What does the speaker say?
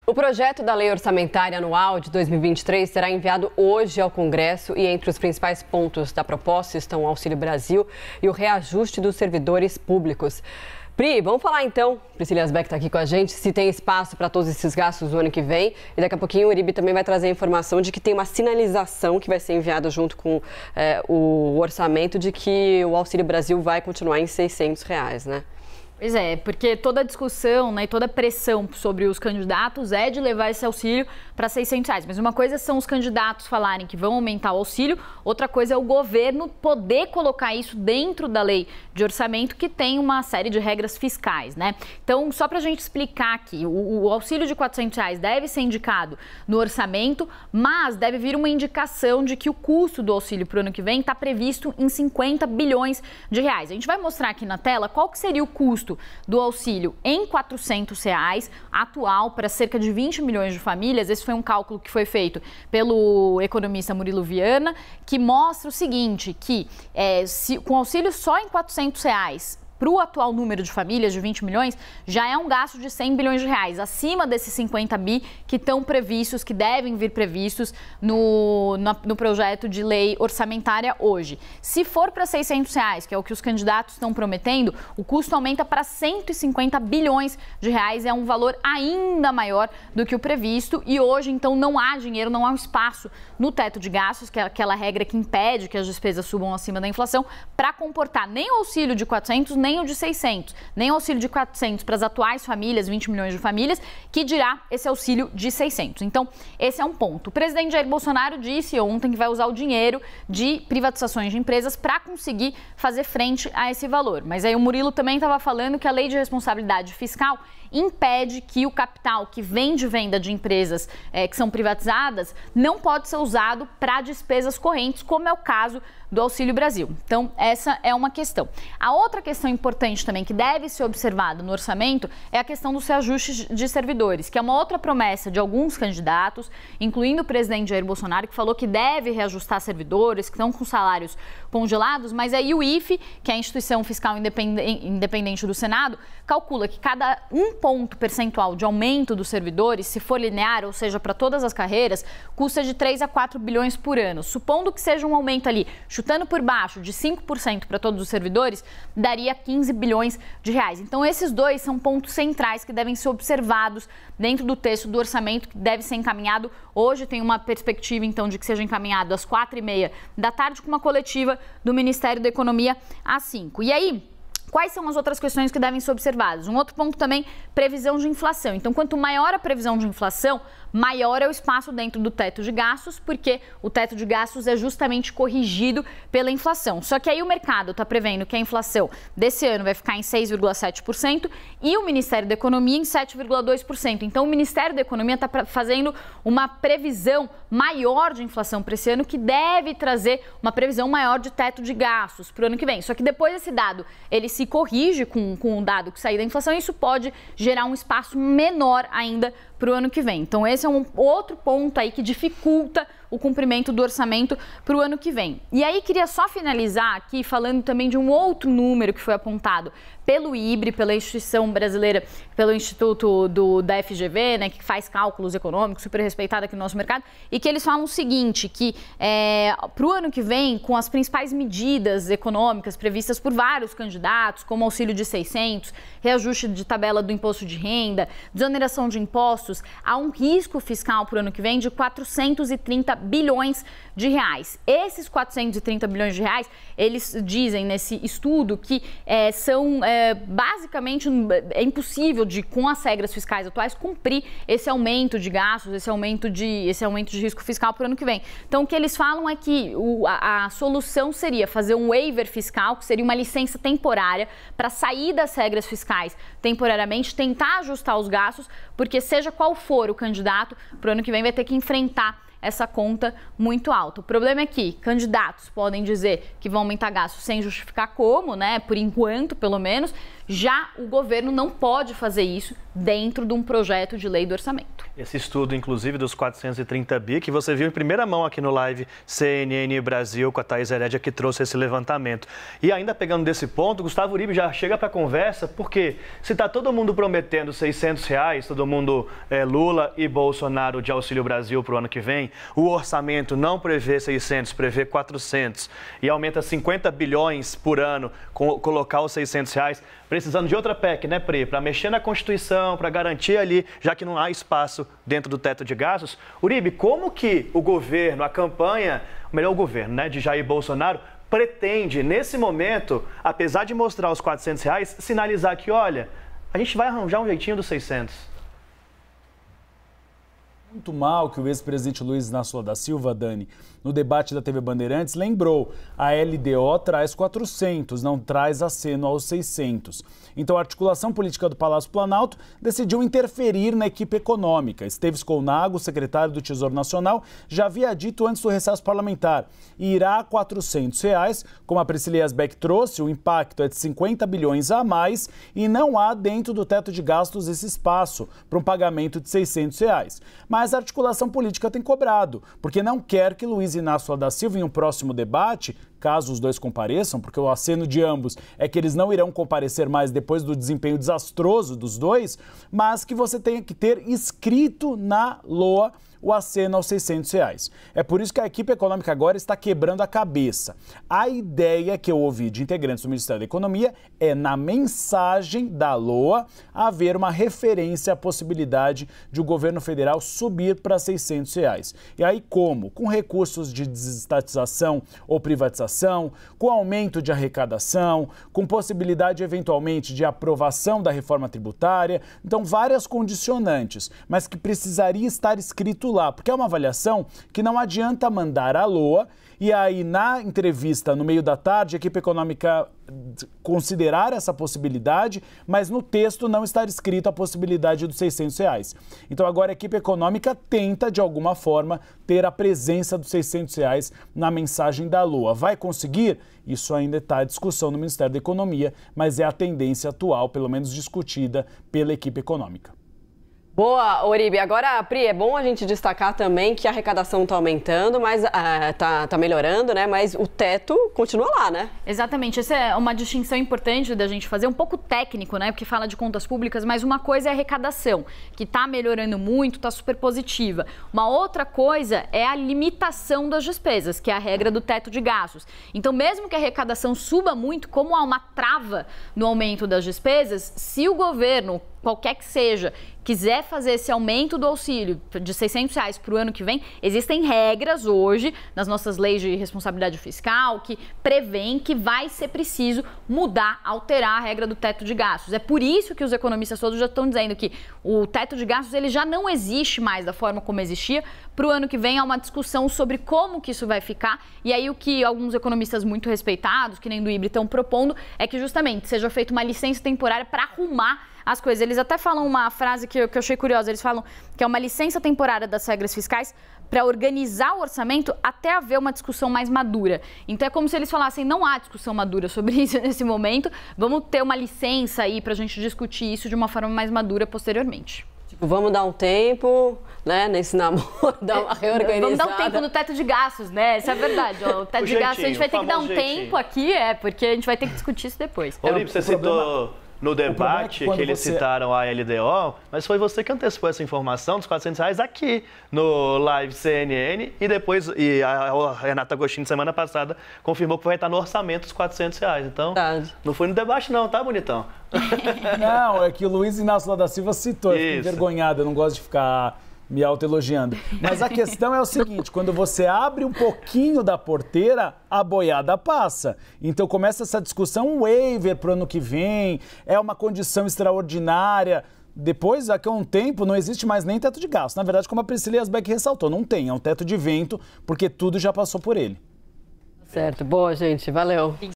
O projeto da Lei Orçamentária Anual de 2023 será enviado hoje ao Congresso e entre os principais pontos da proposta estão o Auxílio Brasil e o reajuste dos servidores públicos. Pri, vamos falar então, Priscila Asbeck está aqui com a gente, se tem espaço para todos esses gastos no ano que vem. E daqui a pouquinho o Uribe também vai trazer a informação de que tem uma sinalização que vai ser enviada junto com o orçamento de que o Auxílio Brasil vai continuar em R$600, né? Pois é, porque toda a discussão, né, e toda a pressão sobre os candidatos é de levar esse auxílio para R$600. Mas uma coisa são os candidatos falarem que vão aumentar o auxílio, outra coisa é o governo poder colocar isso dentro da lei de orçamento, que tem uma série de regras fiscais, né? Então, só para a gente explicar aqui, o auxílio de R$400 deve ser indicado no orçamento, mas deve vir uma indicação de que o custo do auxílio para o ano que vem está previsto em 50 bilhões de reais. A gente vai mostrar aqui na tela qual que seria o custo do auxílio em R$400, atual, para cerca de 20 milhões de famílias. Esse foi um cálculo que foi feito pelo economista Murilo Viana, que mostra o seguinte, que com auxílio só em R$400, para o atual número de famílias de 20 milhões, já é um gasto de 100 bilhões de reais, acima desses 50 bi que estão previstos, que devem vir previstos no projeto de lei orçamentária hoje. Se for para R$600, que é o que os candidatos estão prometendo, o custo aumenta para 150 bilhões de reais, é um valor ainda maior do que o previsto e hoje, então, não há dinheiro, não há um espaço no teto de gastos, que é aquela regra que impede que as despesas subam acima da inflação, para comportar nem o auxílio de 400, nem o de 600, nem o auxílio de 400 para as atuais famílias, 20 milhões de famílias, que dirá esse auxílio de 600. Então, esse é um ponto. O presidente Jair Bolsonaro disse ontem que vai usar o dinheiro de privatizações de empresas para conseguir fazer frente a esse valor. Mas aí o Murilo também estava falando que a lei de responsabilidade fiscal impede que o capital que vem de venda de empresas que são privatizadas não pode ser usado para despesas correntes, como é o caso do Auxílio Brasil. Então, essa é uma questão. A outra questão importante também que deve ser observada no orçamento é a questão dos reajustes de servidores, que é uma outra promessa de alguns candidatos, incluindo o presidente Jair Bolsonaro, que falou que deve reajustar servidores que estão com salários congelados, mas aí o IFE, que é a instituição fiscal independente do Senado, calcula que cada ponto percentual de aumento dos servidores, se for linear, ou seja, para todas as carreiras, custa de 3 a 4 bilhões por ano. Supondo que seja um aumento ali, chutando por baixo, de 5% para todos os servidores, daria 15 bilhões de reais. Então, esses dois são pontos centrais que devem ser observados dentro do texto do orçamento, que deve ser encaminhado. Hoje tem uma perspectiva, então, de que seja encaminhado às 4h30 da tarde, com uma coletiva do Ministério da Economia às 5h. E aí, quais são as outras questões que devem ser observadas? Um outro ponto também, previsão de inflação. Então, quanto maior a previsão de inflação, maior é o espaço dentro do teto de gastos, porque o teto de gastos é justamente corrigido pela inflação. Só que aí o mercado está prevendo que a inflação desse ano vai ficar em 6,7% e o Ministério da Economia em 7,2%. Então, o Ministério da Economia está fazendo uma previsão maior de inflação para esse ano, que deve trazer uma previsão maior de teto de gastos para o ano que vem. Só que depois esse dado, ele se corrige com o dado que sair da inflação, e isso pode gerar um espaço menor ainda para o ano que vem. Então, esse é um outro ponto aí que dificulta o cumprimento do orçamento para o ano que vem. E aí, queria só finalizar aqui falando também de um outro número que foi apontado pelo IBRE, pela instituição brasileira, pelo Instituto da FGV, né, que faz cálculos econômicos, super respeitado aqui no nosso mercado, e que eles falam o seguinte, que para o ano que vem, com as principais medidas econômicas previstas por vários candidatos, como auxílio de 600, reajuste de tabela do imposto de renda, desoneração de impostos, há um risco fiscal para o ano que vem de 430 bilhões de reais. Esses 430 bilhões de reais, eles dizem nesse estudo que são basicamente impossível com as regras fiscais atuais cumprir esse aumento de gastos, esse aumento de risco fiscal para o ano que vem. Então, o que eles falam é que a solução seria fazer um waiver fiscal, que seria uma licença temporária para sair das regras fiscais temporariamente, tentar ajustar os gastos, porque seja qual for o candidato, para o ano que vem vai ter que enfrentar essa conta muito alta. O problema é que candidatos podem dizer que vão aumentar gastos sem justificar como, né? Por enquanto, pelo menos. Já o governo não pode fazer isso dentro de um projeto de lei do orçamento. Esse estudo, inclusive, dos 430 bi, que você viu em primeira mão aqui no Live CNN Brasil, com a Thaís Herédia, que trouxe esse levantamento. E ainda pegando desse ponto, Gustavo Uribe já chega para a conversa, porque se está todo mundo prometendo R$600, todo mundo, Lula e Bolsonaro, de Auxílio Brasil para o ano que vem, o orçamento não prevê 600, prevê 400 e aumenta 50 bilhões por ano, colocar os R$600, precisando de outra PEC, né, Pri? Para mexer na Constituição, para garantir ali, já que não há espaço dentro do teto de gastos. Uribe, como que o governo, a campanha, melhor o governo, né, de Jair Bolsonaro, pretende, nesse momento, apesar de mostrar os R$400, sinalizar que, olha, a gente vai arranjar um jeitinho dos 600? Muito mal que o ex-presidente Luiz Inácio Lula da Silva, Dani, no debate da TV Bandeirantes, lembrou: a LDO traz 400, não traz aceno aos 600. Então a articulação política do Palácio Planalto decidiu interferir na equipe econômica. Esteves Colnago, secretário do Tesouro Nacional, já havia dito antes do recesso parlamentar: irá a R$400, como a Priscila Yazbek trouxe, o impacto é de 50 bilhões a mais e não há dentro do teto de gastos esse espaço para um pagamento de R$600. Mas a articulação política tem cobrado, porque não quer que Luiz Inácio Lula da Silva, em um próximo debate, caso os dois compareçam, porque o aceno de ambos é que eles não irão comparecer mais depois do desempenho desastroso dos dois, mas que você tenha que ter escrito na LOA o aceno aos R$600. É por isso que a equipe econômica agora está quebrando a cabeça. A ideia que eu ouvi de integrantes do Ministério da Economia é, na mensagem da LOA, haver uma referência à possibilidade de o governo federal subir para R$600. E aí como? Com recursos de desestatização ou privatização, com aumento de arrecadação, com possibilidade eventualmente de aprovação da reforma tributária. Então várias condicionantes, mas que precisaria estar escrito lá, porque é uma avaliação que não adianta mandar a LOA e aí na entrevista no meio da tarde a equipe econômica considerar essa possibilidade, mas no texto não estar escrito a possibilidade dos R$600. Então agora a equipe econômica tenta de alguma forma ter a presença dos R$600 na mensagem da LOA. Vai conseguir? Isso ainda está em discussão no Ministério da Economia, mas é a tendência atual, pelo menos discutida pela equipe econômica. Boa, Uribe. Agora, Pri, é bom a gente destacar também que a arrecadação está aumentando, mas tá melhorando, né? Mas o teto continua lá, né? Exatamente. Essa é uma distinção importante da gente fazer, um pouco técnico, né? Porque fala de contas públicas, mas uma coisa é a arrecadação, que está melhorando muito, está super positiva. Uma outra coisa é a limitação das despesas, que é a regra do teto de gastos. Então, mesmo que a arrecadação suba muito, como há uma trava no aumento das despesas, se o governo, qualquer que seja, quiser fazer esse aumento do auxílio de R$600 para o ano que vem, existem regras hoje nas nossas leis de responsabilidade fiscal que prevêem que vai ser preciso mudar, alterar a regra do teto de gastos. É por isso que os economistas todos já estão dizendo que o teto de gastos ele já não existe mais da forma como existia. Para o ano que vem há uma discussão sobre como que isso vai ficar, e aí o que alguns economistas muito respeitados, que nem do IBRE, estão propondo é que justamente seja feita uma licença temporária para arrumar as coisas. Eles até falam uma frase que eu achei curiosa, eles falam que é uma licença temporária das regras fiscais para organizar o orçamento até haver uma discussão mais madura. Então é como se eles falassem, não há discussão madura sobre isso nesse momento, vamos ter uma licença aí para a gente discutir isso de uma forma mais madura posteriormente. Tipo, vamos dar um tempo, né, nesse namoro, dar uma reorganizada. Vamos dar um tempo no teto de gastos, né? Essa é a verdade. Ó, o teto de gastos a gente vai ter que dar um tempo aqui, porque a gente vai ter que discutir isso depois. Uribe, você citou no debate que eles citaram a LDO, mas foi você que antecipou essa informação dos R$400 aqui no Live CNN e depois a Renata Agostinho, semana passada, confirmou que vai estar no orçamento os R$400. Então, não foi no debate não, tá, bonitão? Não, é que o Luiz Inácio Lula da Silva citou, eu fiquei envergonhado, eu não gosto de ficar me autoelogiando. Mas a questão é o seguinte, quando você abre um pouquinho da porteira, a boiada passa. Então começa essa discussão, um waiver para o ano que vem, é uma condição extraordinária. Depois, daqui a um tempo, não existe mais nem teto de gasto. Na verdade, como a Priscila Yazbek ressaltou, não tem, é um teto de vento, porque tudo já passou por ele. Certo, boa, gente, valeu.